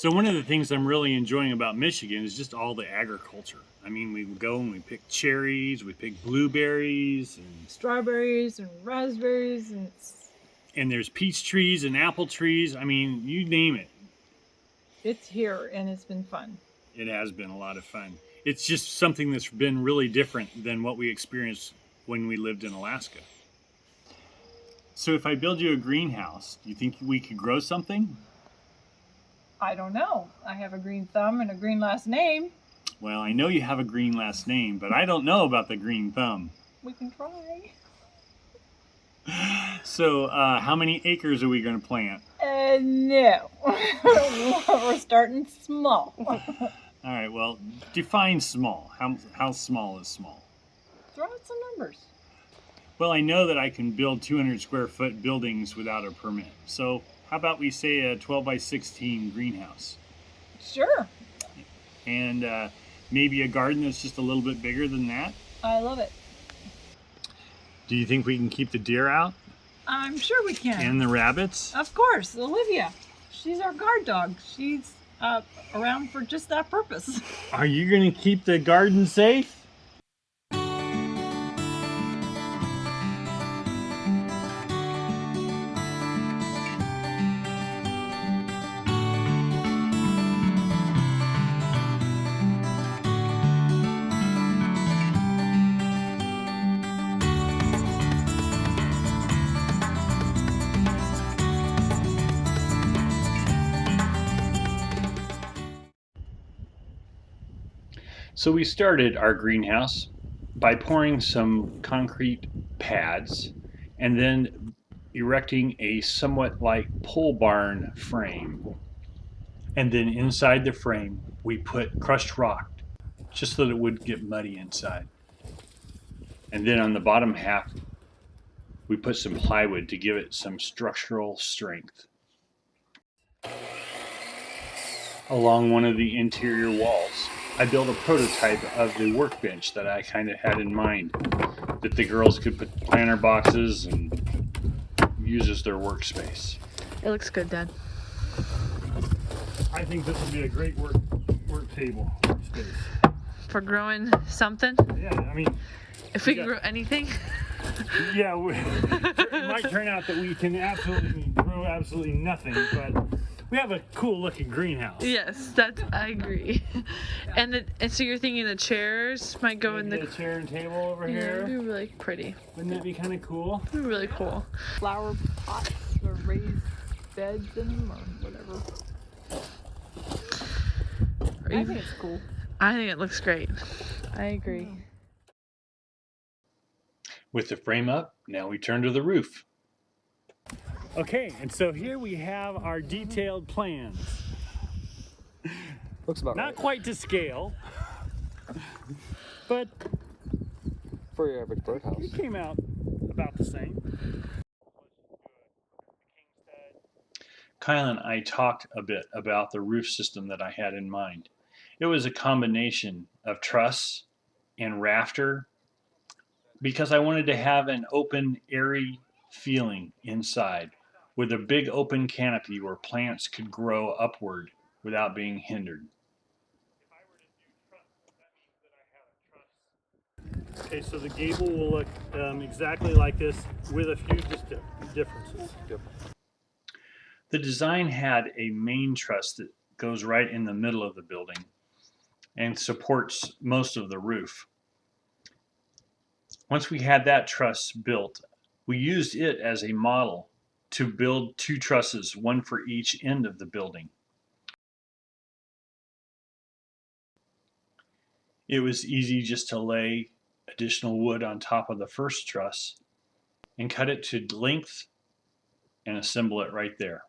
So one of the things I'm really enjoying about Michigan is just all the agriculture. I mean, we go and we pick cherries, we pick blueberries, and strawberries and raspberries, and there's peach trees and apple trees. I mean, you name it. It's here, and it's been fun. It has been a lot of fun. It's just something that's been really different than what we experienced when we lived in Alaska. So if I build you a greenhouse, do you think we could grow something? I don't know. I have a green thumb and a green last name. Well, I know you have a green last name, but I don't know about the green thumb. We can try. So how many acres are we going to plant? No. We're starting small. All right, well, define small. How small is small? Throw out some numbers. Well, I know that I can build 200 square foot buildings without a permit. So how about we say a 12 by 16 greenhouse? Sure. And maybe a garden that's just a little bit bigger than that? I love it. Do you think we can keep the deer out? I'm sure we can. And the rabbits? Of course. Olivia. She's our guard dog. She's around for just that purpose. Are you going to keep the garden safe? So we started our greenhouse by pouring some concrete pads and then erecting a somewhat like pole barn frame. And then inside the frame, we put crushed rock just so that it wouldn't get muddy inside. And then on the bottom half, we put some plywood to give it some structural strength. Along one of the interior walls, I built a prototype of the workbench that I kind of had in mind, that the girls could put planter boxes and use as their workspace. It looks good, Dad. I think this would be a great work table space. For growing something? Yeah, I mean... If we can grow anything? Yeah, it might turn out that we can grow absolutely nothing, but... We have a cool looking greenhouse. Yes, I agree. And so you're thinking the chairs might go in the chair and table over here. It'd be really pretty. Wouldn't that be kind of cool? It'd be really cool. Flower pots or raised beds in them or whatever. I think it's cool. I think it looks great. I agree. With the frame up, now we turn to the roof. Okay, and so here we have our detailed plans. Looks about Not right. quite to scale, but For your average birdhouse. it came out about the same. Kyle and I talked a bit about the roof system that I had in mind. It was a combination of truss and rafter because I wanted to have an open, airy feeling inside, with a big open canopy where plants could grow upward without being hindered. Okay, so the gable will look exactly like this with a few just differences. Yep. The design had a main truss that goes right in the middle of the building and supports most of the roof. Once we had that truss built, we used it as a model to build two trusses, one for each end of the building. It was easy just to lay additional wood on top of the first truss and cut it to length and assemble it right there.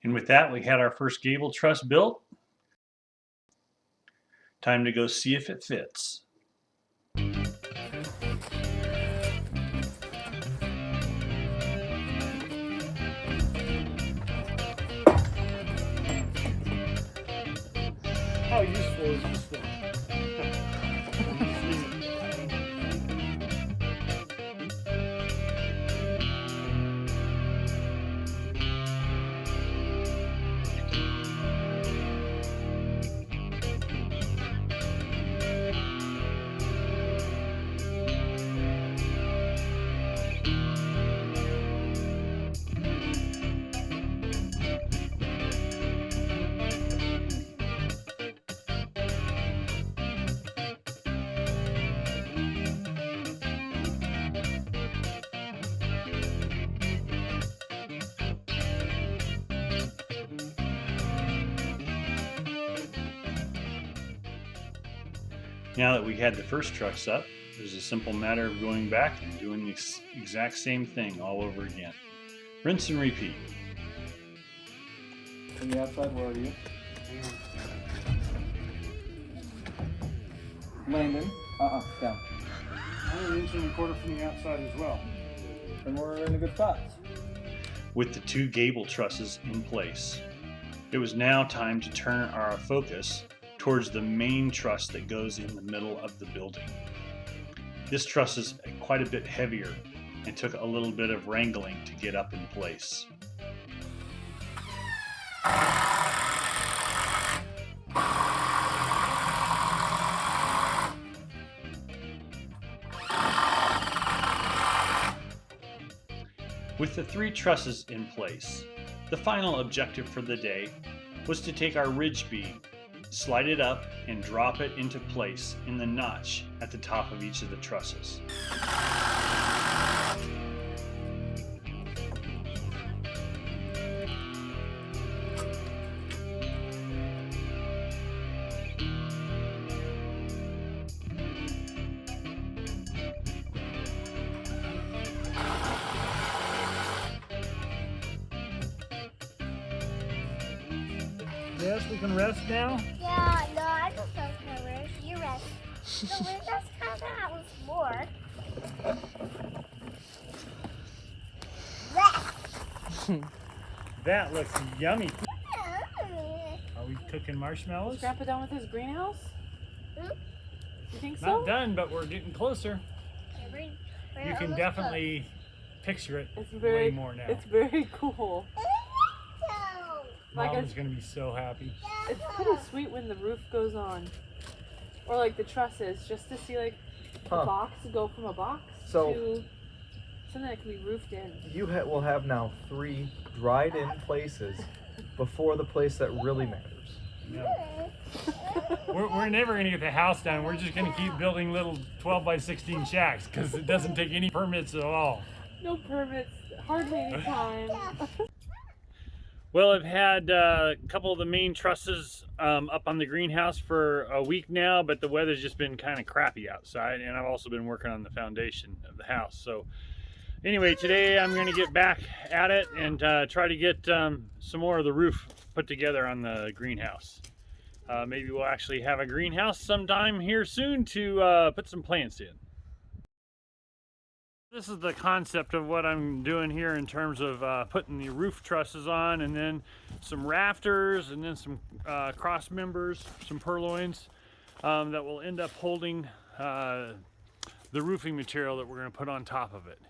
And with that, we had our first gable truss built. Time to go see if it fits. How useful is this thing? Now that we had the first trucks up, it was a simple matter of going back and doing the exact same thing all over again. Rinse and repeat. From the outside, where are you? Landon. Down. I'm an inch and a quarter from the outside as well. And we're in a good spot. With the two gable trusses in place, it was now time to turn our focus towards the main truss that goes in the middle of the building. This truss is quite a bit heavier and took a little bit of wrangling to get up in place. With the three trusses in place, the final objective for the day was to take our ridge beam, slide it up, and drop it into place in the notch at the top of each of the trusses. Yes, we can rest now. Yeah, no, I just don't know where you rest. So we just come out with more. Rest. That looks yummy. Are we cooking marshmallows? Is Grandpa done with his greenhouse? Hmm? You think so? Not done, but we're getting closer. We're You can almost definitely picture it It's way very, more now. it's very cool. done. Like Mom's gonna be so happy. It's pretty sweet when the roof goes on, or like the trusses, just to see like a box go from a box So- to something that can be roofed in. You will have now 3 dried-in places before the place that really matters. Yeah. We're never gonna get the house done. We're just gonna keep building little 12 by 16 shacks because it doesn't take any permits at all. No permits, hardly any time. Well, I've had a couple of the main trusses up on the greenhouse for a week now, but the weather's just been kind of crappy outside, and I've also been working on the foundation of the house. So anyway, today I'm going to get back at it and try to get some more of the roof put together on the greenhouse. Maybe we'll actually have a greenhouse sometime here soon to put some plants in. This is the concept of what I'm doing here in terms of putting the roof trusses on, and then some rafters, and then some cross members, some purloins that will end up holding the roofing material that we're going to put on top of it.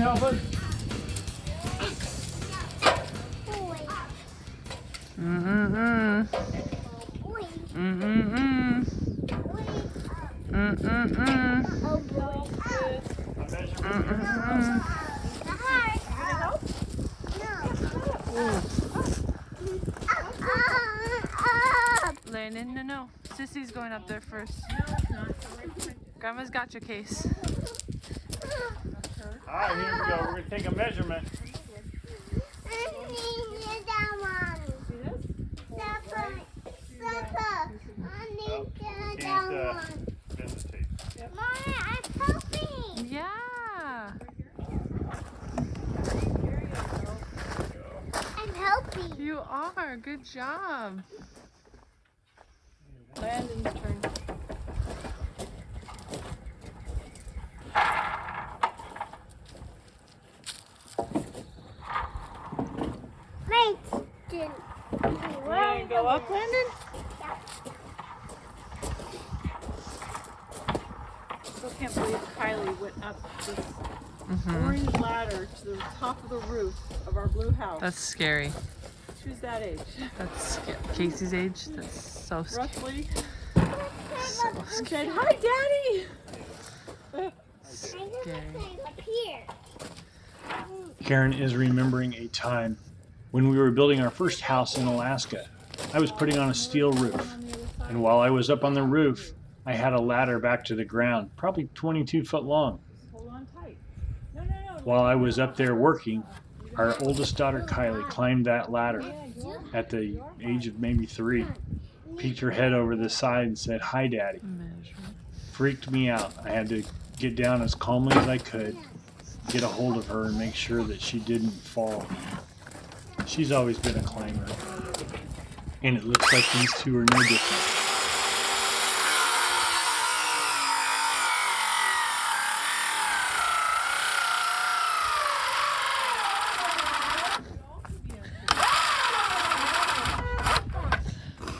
help us? Mm-mm-mm. Mm-mm-mm. Mm-mm-mm. Mm-mm-mm. Landon, no. Sissy's going up there first. Grandma's got your case. All right, here we go. We're going to take a measurement. Bend the tape. Yeah. I'm helping. You are. Good job. Landon's turn. You Ready to go up, Landon? Still can't believe Kylie went up this orange ladder to the top of the roof of our blue house. That's scary. She was that age. That's scary. Casey's age. That's so scary. Roughly. So And scary. said, "Hi, Daddy." up here. Karen is remembering a time when we were building our first house in Alaska. I was putting on a steel roof, and while I was up on the roof, I had a ladder back to the ground, probably 22 foot long. Hold on tight. No. While I was up there working, our oldest daughter Kylie climbed that ladder at the age of maybe 3, peeked her head over the side and said, "Hi, Daddy." Freaked me out. I had to get down as calmly as I could, get a hold of her and make sure that she didn't fall. She's always been a climber, and it looks like these two are no different.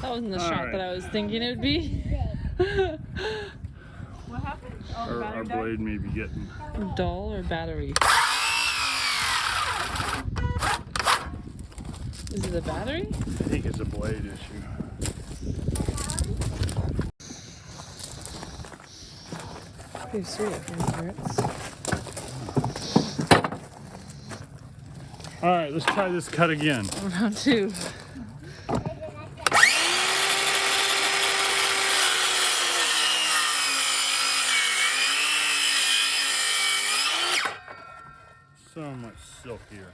That wasn't the All shot right. that I was thinking it would be. What happened? Oh, the Our battery died? blade may be getting... Dull or battery? Is it a battery? I think it's a blade issue. Pretty sweet. Hurts. All right, let's try this cut again. Round 2. So much silkier.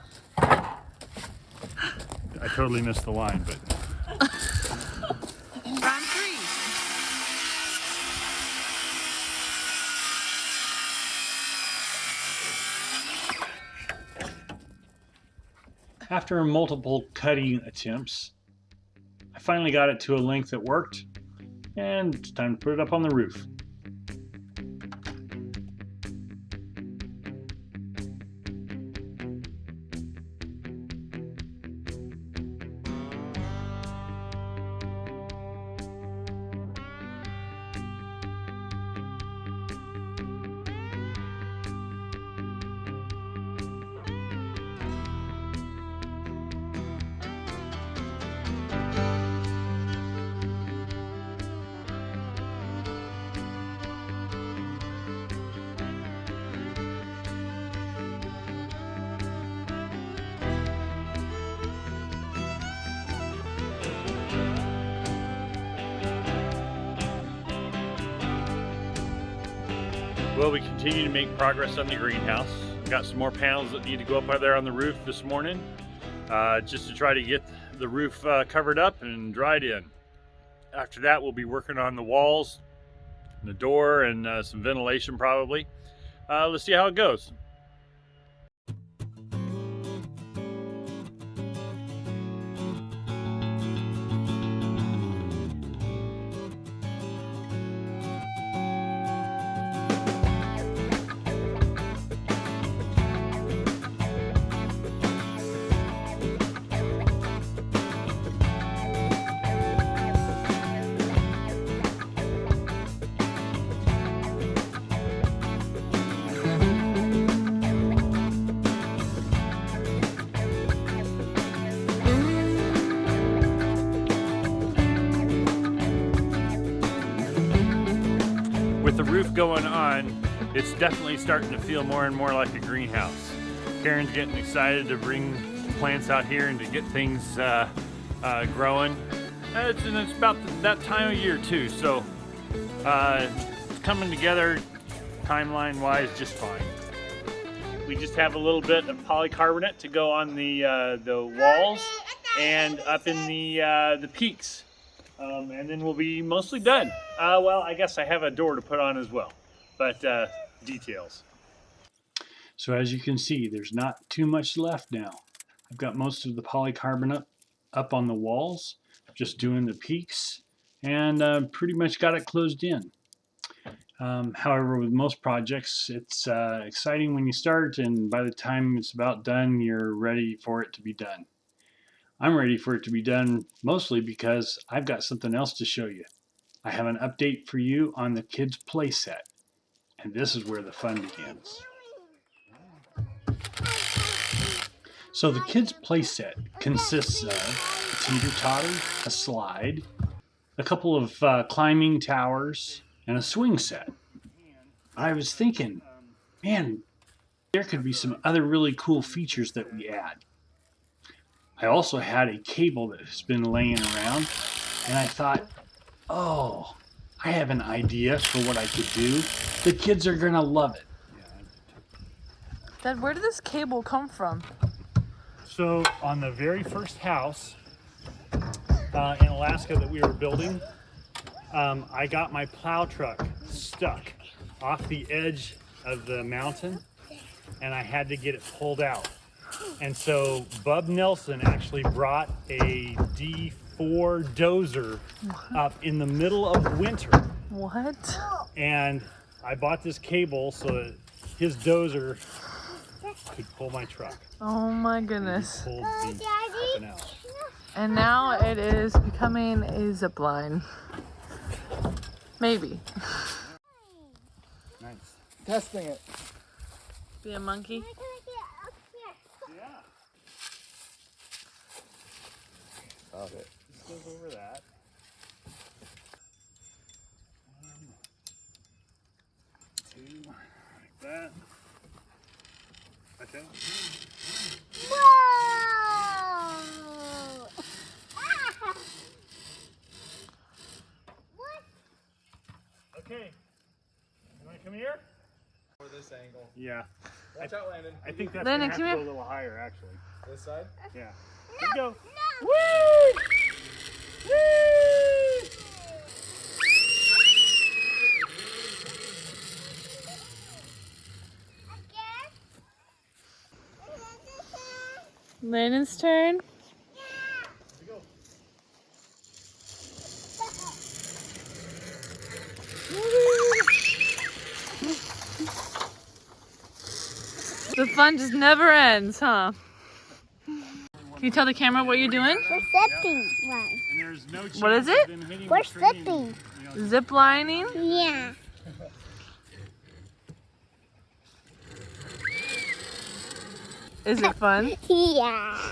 I totally missed the line, but Round 3. After multiple cutting attempts, I finally got it to a length that worked, and it's time to put it up on the roof. Well, we continue to make progress on the greenhouse. We've got some more panels that need to go up there on the roof this morning, just to try to get the roof covered up and dried in. After that, we'll be working on the walls, the door, and some ventilation probably. Let's see how it goes. roof going on, it's definitely starting to feel more and more like a greenhouse. Karen's getting excited to bring plants out here and to get things growing. It's about that time of year too, so it's coming together timeline-wise just fine. We just have a little bit of polycarbonate to go on the walls and up in the peaks, and then we'll be mostly done. Well, I guess I have a door to put on as well, but details. So as you can see, there's not too much left now. I've got most of the polycarbonate up on the walls, just doing the peaks, and pretty much got it closed in. However, with most projects, it's exciting when you start, and by the time it's about done, you're ready for it to be done. I'm ready for it to be done mostly because I've got something else to show you. I have an update for you on the kids' playset, and this is where the fun begins. So the kids' playset consists of a teeter-totter, a slide, a couple of climbing towers, and a swing set. I was thinking, man, there could be some other really cool features that we add. I also had a cable that has been laying around, and I thought, oh, I have an idea for what I could do. The kids are gonna love it. Dad, where did this cable come from? So on the very first house in Alaska that we were building, I got my plow truck stuck off the edge of the mountain, and I had to get it pulled out. And so Bub Nelson actually brought a D4 dozer up in the middle of winter. What? And I bought this cable so that his dozer could pull my truck. Oh my goodness. Pulled the something out. And now it is becoming a zip line. Maybe. Nice. Testing it. Be a monkey? Yeah. Stop it. This goes over that. 1, 2, like that. Okay. Whoa! What? Okay. You want to come here? For this angle. Yeah. Watch out, Landon. I think that's Landon, gonna have to come go here. a little higher, actually. This side? Yeah. Here we go. No! Woo! Woo! Landon's turn. The fun just never ends, huh? Can you tell the camera what you're doing? We're sipping one. And there's no chance What is of it? them hitting We're the tree and, sipping. you know, Zip lining? Yeah. Is it fun? Yeah.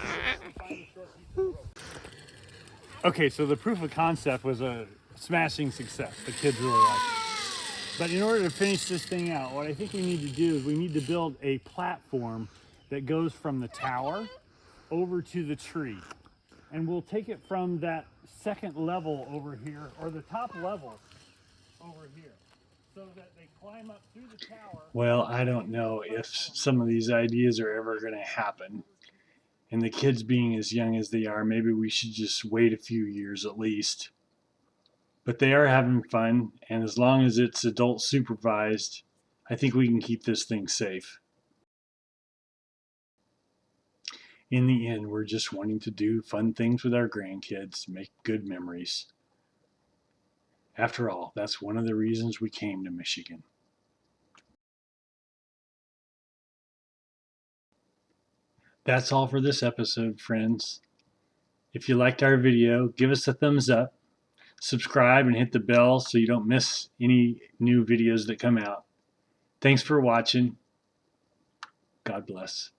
Okay, so the proof of concept was a smashing success. The kids really liked it. But in order to finish this thing out, what I think we need to do is we need to build a platform that goes from the tower over to the tree. And we'll take it from that second level over here, or the top level over here, so that they climb up through the tower. Well, I don't know if some of these ideas are ever going to happen. And the kids being as young as they are, maybe we should just wait a few years at least. But they are having fun, and as long as it's adult supervised, I think we can keep this thing safe. In the end, we're just wanting to do fun things with our grandkids, make good memories. After all, that's one of the reasons we came to Michigan. That's all for this episode, friends. If you liked our video, give us a thumbs up, subscribe, and hit the bell so you don't miss any new videos that come out. Thanks for watching. God bless.